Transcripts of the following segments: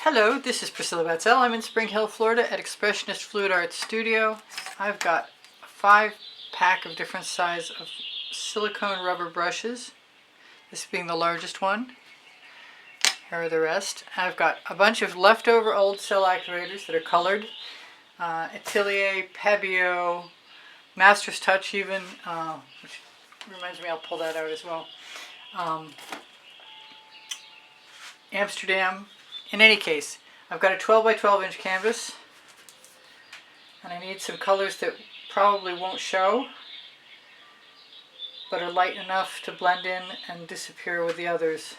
Hello, this is Priscilla Batzell. I'm in Spring Hill, Florida at Expressionist Fluid Art Studio. I've got a 5-pack of different size of silicone rubber brushes, this being the largest one. Here are the rest. I've got a bunch of leftover old cell activators that are colored. Atelier, Pebeo, Master's Touch even, which reminds me I'll pull that out as well. Amsterdam. In any case, I've got a 12 by 12 inch canvas and I need some colors that probably won't show but are light enough to blend in and disappear with the others.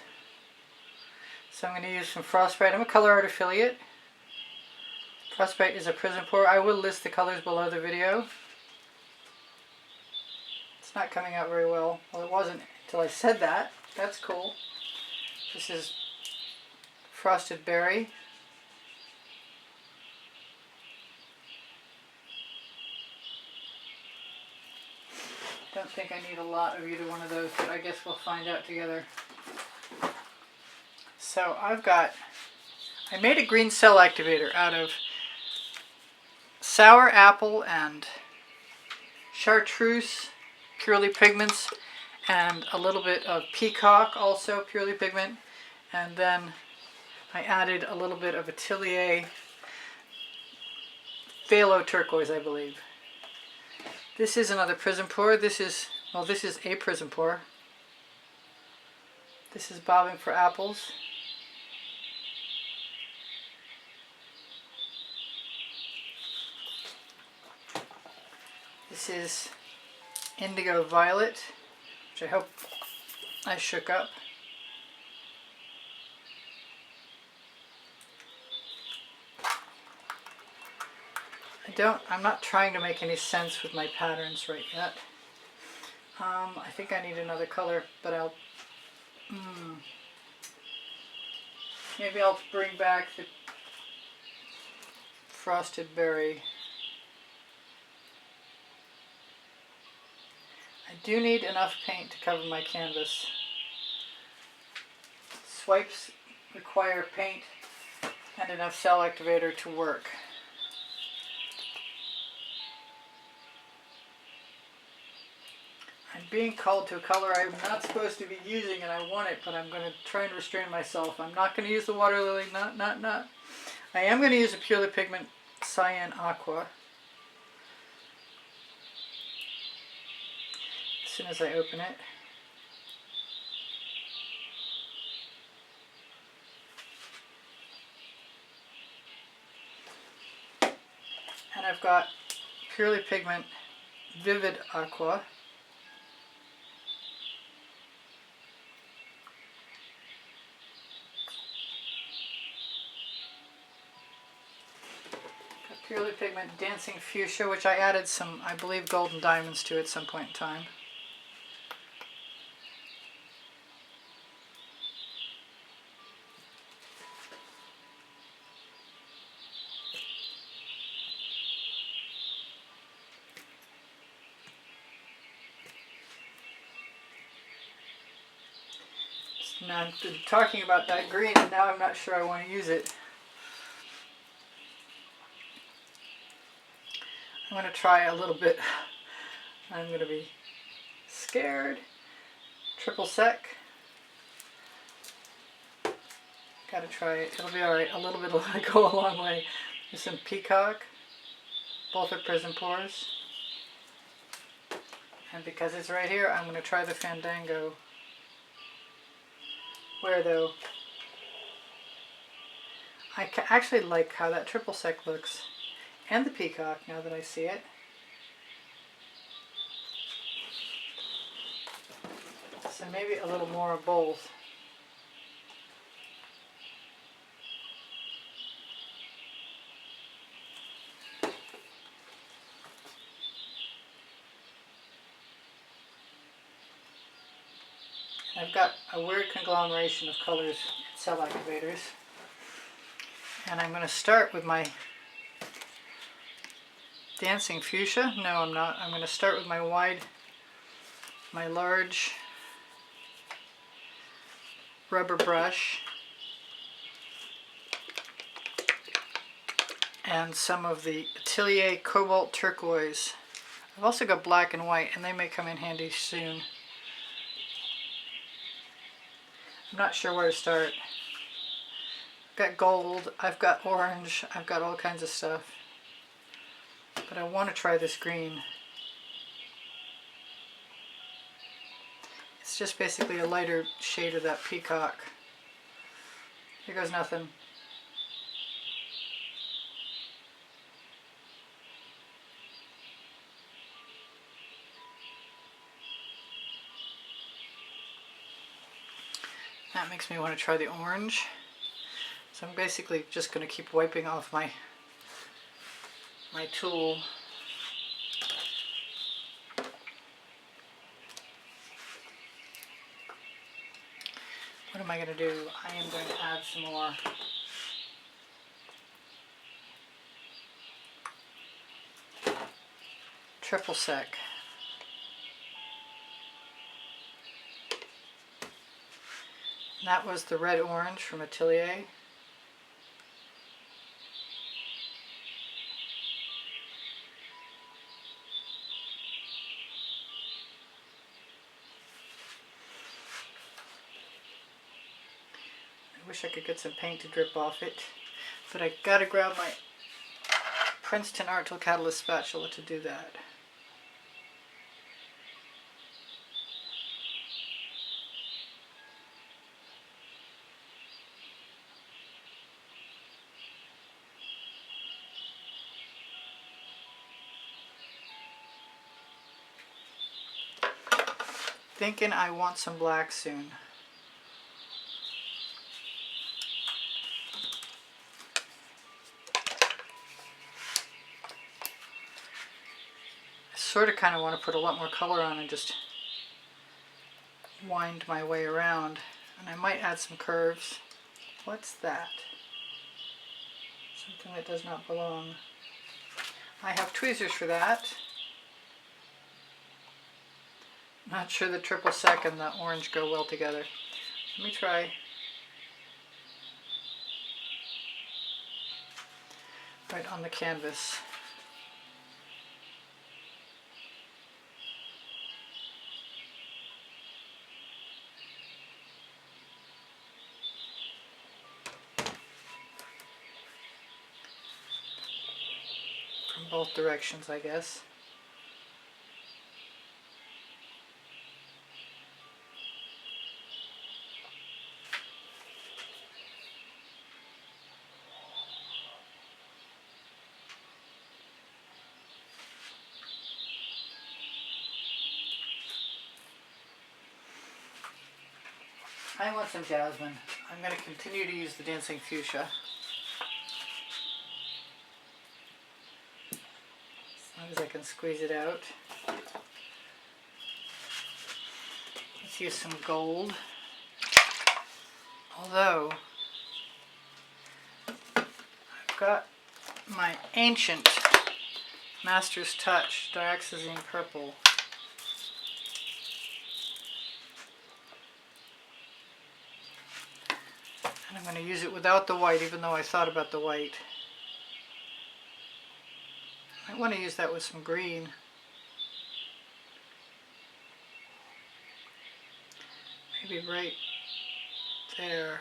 So I'm going to use some Frostbite. I'm a Colourarte affiliate. Frostbite is a Prizm pour. I will list the colors below the video. It's not coming out very well. Well, it wasn't until I said that. That's cool. This is Frosted Berry. Don't think I need a lot of either one of those, but I guess we'll find out together. So I made a green cell activator out of sour apple and chartreuse purely pigments and a little bit of peacock, also purely pigment, and then I added a little bit of Atelier phthalo turquoise, I believe. This is another Prizm pour. This is a Prizm pour. This is Bobbing for Apples. This is Indigo Violet, which I hope I shook up. I'm not trying to make any sense with my patterns right yet. I think I need another color, but maybe I'll bring back the Frosted Berry. I do need enough paint to cover my canvas. Swipes require paint and enough cell activator to work. I'm being called to a color I'm not supposed to be using and I want it, but I'm going to try and restrain myself. I'm not going to use the water lily, not. I am going to use a purely pigment Cyan Aqua. As soon as I open it. And I've got purely pigment Vivid Aqua. Purely Pigment Dancing Fuchsia, which I added some, I believe, golden diamonds to at some point in time. Now I'm talking about that green and now I'm not sure I want to use it. I'm going to try a little bit. I'm going to be scared. Triple Sec. Gotta try it. It'll be alright. A little bit will go a long way. There's some Peacock. Both are Prizm pours. And because it's right here, I'm going to try the Fandango. Where though? I actually like how that Triple Sec looks. And the Peacock, now that I see it. So maybe a little more of both. I've got a weird conglomeration of colors, cell activators. And I'm going to start with my Dancing Fuchsia. No, I'm not. I'm going to start with my large rubber brush and some of the Atelier Cobalt Turquoise. I've also got black and white, and they may come in handy soon. I'm not sure where to start. I've got gold, I've got orange, I've got all kinds of stuff. But I want to try this green. It's just basically a lighter shade of that peacock. Here goes nothing. That makes me want to try the orange. So I'm basically just going to keep wiping off my tool. What am I going to do? I am going to add some more triple sec. And that was the red orange from Atelier. I wish I could get some paint to drip off it, but I gotta grab my Princeton Art Tool Catalyst spatula to do that. Thinking I want some black soon. I sort of kind of want to put a lot more color on and just wind my way around. And I might add some curves. What's that? Something that does not belong. I have tweezers for that. Not sure the triple sec and the orange go well together. Let me try. Right on the canvas. From both directions, I guess. I want some jasmine. I'm going to continue to use the Dancing Fuchsia. As long as I can squeeze it out. Let's use some gold. Although, I've got my ancient Master's Touch Dioxazine Purple. And I'm going to use it without the white, even though I thought about the white. I want to use that with some green. Maybe right there.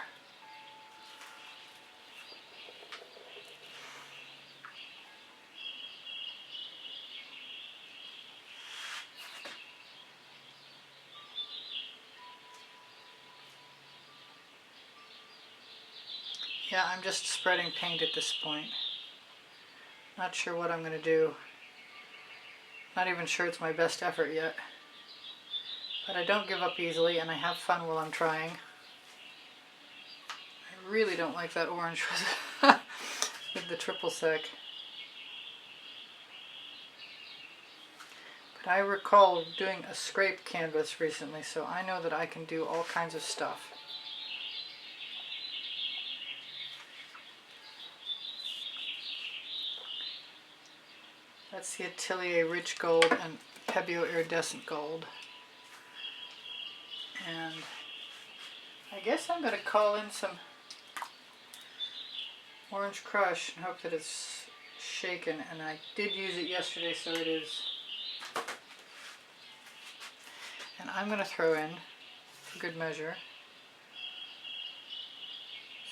Yeah, I'm just spreading paint at this point. Not sure what I'm going to do. Not even sure it's my best effort yet. But I don't give up easily, and I have fun while I'm trying. I really don't like that orange with the triple sec. But I recall doing a scrape canvas recently, so I know that I can do all kinds of stuff. That's the Atelier Rich Gold and Pebeo Iridescent Gold. And I guess I'm going to call in some Orange Crush and hope that it's shaken, and I did use it yesterday, so it is. And I'm going to throw in, for good measure,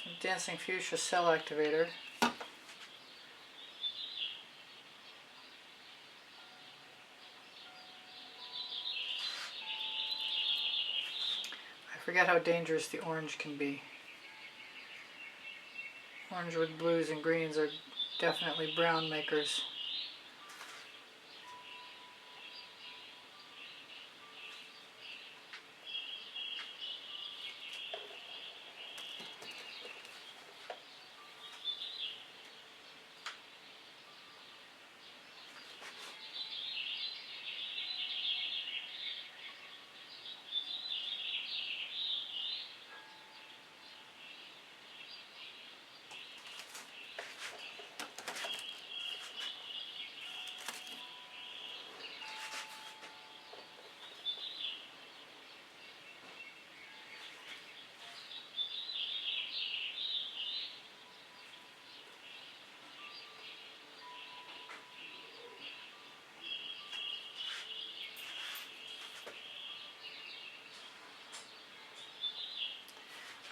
some Dancing Fuchsia Cell Activator. I forget how dangerous the orange can be. Orange with blues and greens are definitely brown makers.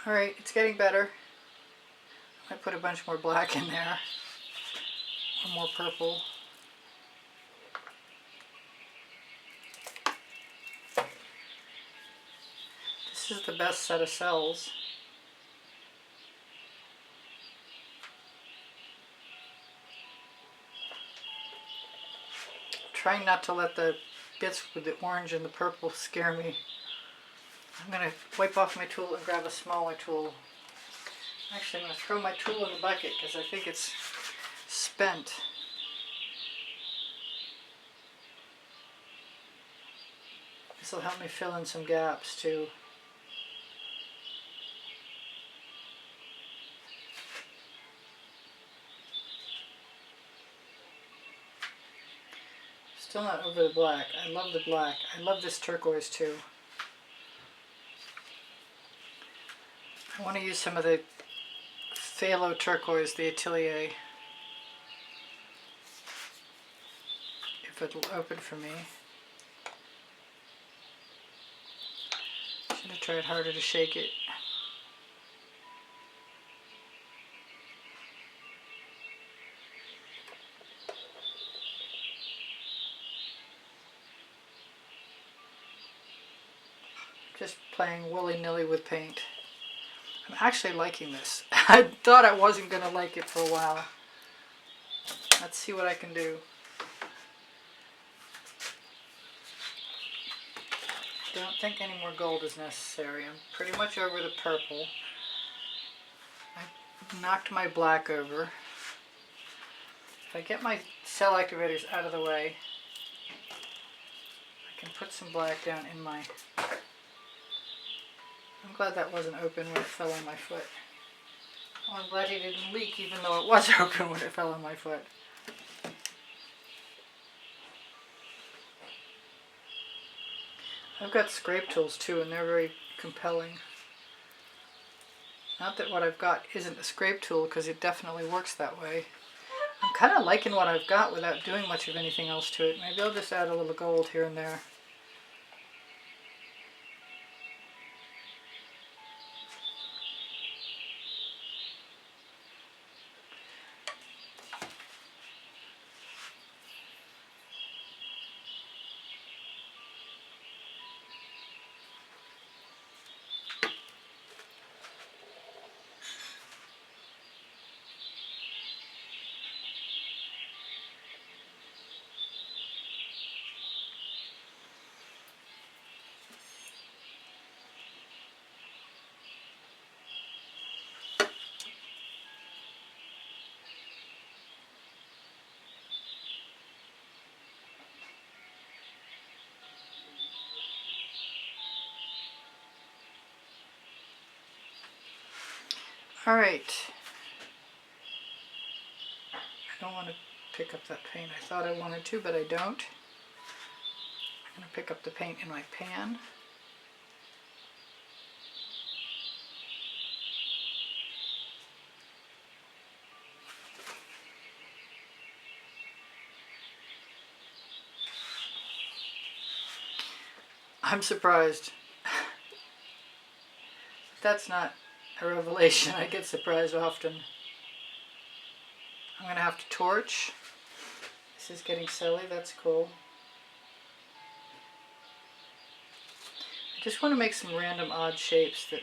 Alright, it's getting better. I put a bunch more black in there. One more purple. This is the best set of cells. Trying not to let the bits with the orange and the purple scare me. I'm going to wipe off my tool and grab a smaller tool. Actually, I'm going to throw my tool in the bucket because I think it's spent. This will help me fill in some gaps too. Still not over the black. I love the black. I love this turquoise too. I want to use some of the phthalo turquoise, the Atelier, if it'll open for me. Should have tried harder to shake it. Just playing willy-nilly with paint. I'm actually liking this. I thought I wasn't going to like it for a while. Let's see what I can do. Don't think any more gold is necessary. I'm pretty much over the purple. I knocked my black over. If I get my cell activators out of the way, I can put some black down in my... I'm glad that wasn't open when it fell on my foot. Well, I'm glad it didn't leak even though it was open when it fell on my foot. I've got scrape tools too, and they're very compelling. Not that what I've got isn't a scrape tool, because it definitely works that way. I'm kind of liking what I've got without doing much of anything else to it. Maybe I'll just add a little gold here and there. Alright. I don't want to pick up that paint. I thought I wanted to, but I don't. I'm going to pick up the paint in my pan. I'm surprised. That's not a revelation. I get surprised often. I'm going to have to torch. This is getting silly. That's cool. I just want to make some random odd shapes that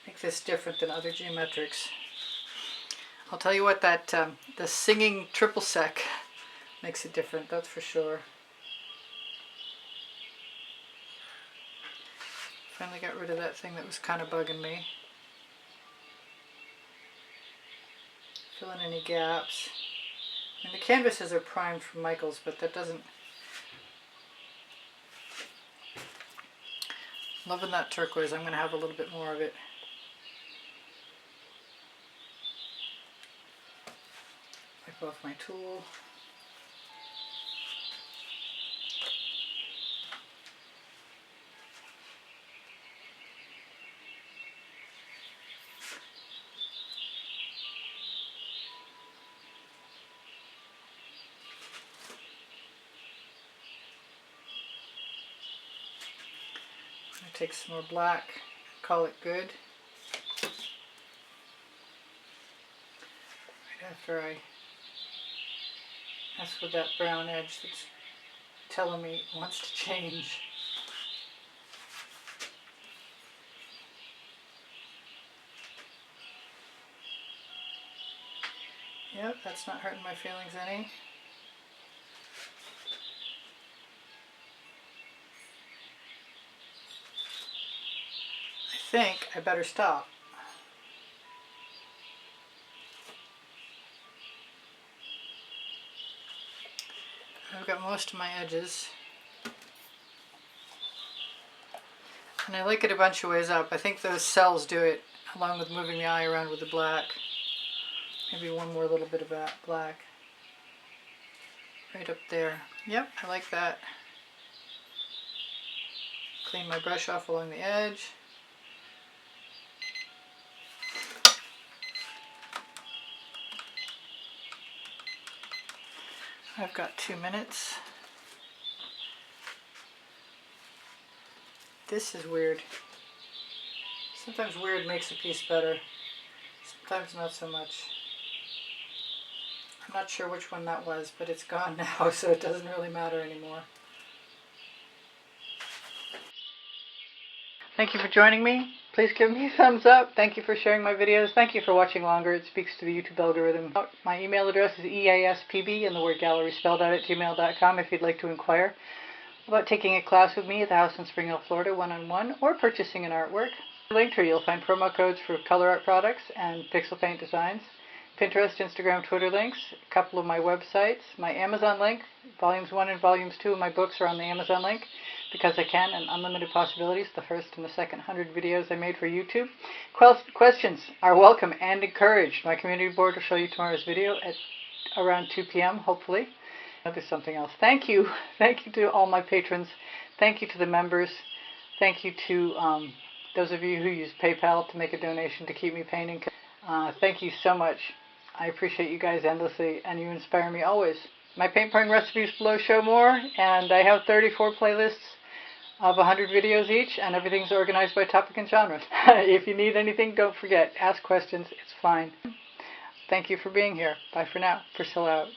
make this different than other geometrics. I'll tell you what, that the singing triple sec makes it different, that's for sure. Finally got rid of that thing that was kind of bugging me. Fill in any gaps. And the canvases are primed from Michaels, but that doesn't... Loving that turquoise. I'm going to have a little bit more of it. Wipe off my tool. Take some more black, call it good. Right after I mess with that brown edge that's telling me it wants to change. Yep, that's not hurting my feelings any. I think I better stop. I've got most of my edges. And I like it a bunch of ways up. I think those cells do it, along with moving the eye around with the black. Maybe one more little bit of that black. Right up there. Yep, I like that. Clean my brush off along the edge. I've got 2 minutes. This is weird. Sometimes weird makes a piece better. Sometimes not so much. I'm not sure which one that was, but it's gone now, so it doesn't really matter anymore. Thank you for joining me. Please give me a thumbs up. Thank you for sharing my videos. Thank you for watching longer. It speaks to the YouTube algorithm. My email address is easpb and the word gallery spelled out @gmail.com if you'd like to inquire about taking a class with me at the house in Spring Hill, Florida, one-on-one, or purchasing an artwork. Linked here, you'll find promo codes for Colourarte products and pixel paint designs, Pinterest, Instagram, Twitter links, a couple of my websites, my Amazon link. Volumes 1 and Volumes 2 of my books are on the Amazon link because I can, and Unlimited Possibilities, the first and the second 100 videos I made for YouTube. Questions are welcome and encouraged. My community board will show you tomorrow's video at around 2 p.m. hopefully. There's something else. Thank you. Thank you to all my patrons. Thank you to the members. Thank you to those of you who use PayPal to make a donation to keep me painting. Thank you so much. I appreciate you guys endlessly, and you inspire me always. My paint pouring recipes below show more, and I have 34 playlists of 100 videos each, and everything's organized by topic and genre. If you need anything, don't forget, ask questions. It's fine. Thank you for being here. Bye for now. Priscilla out.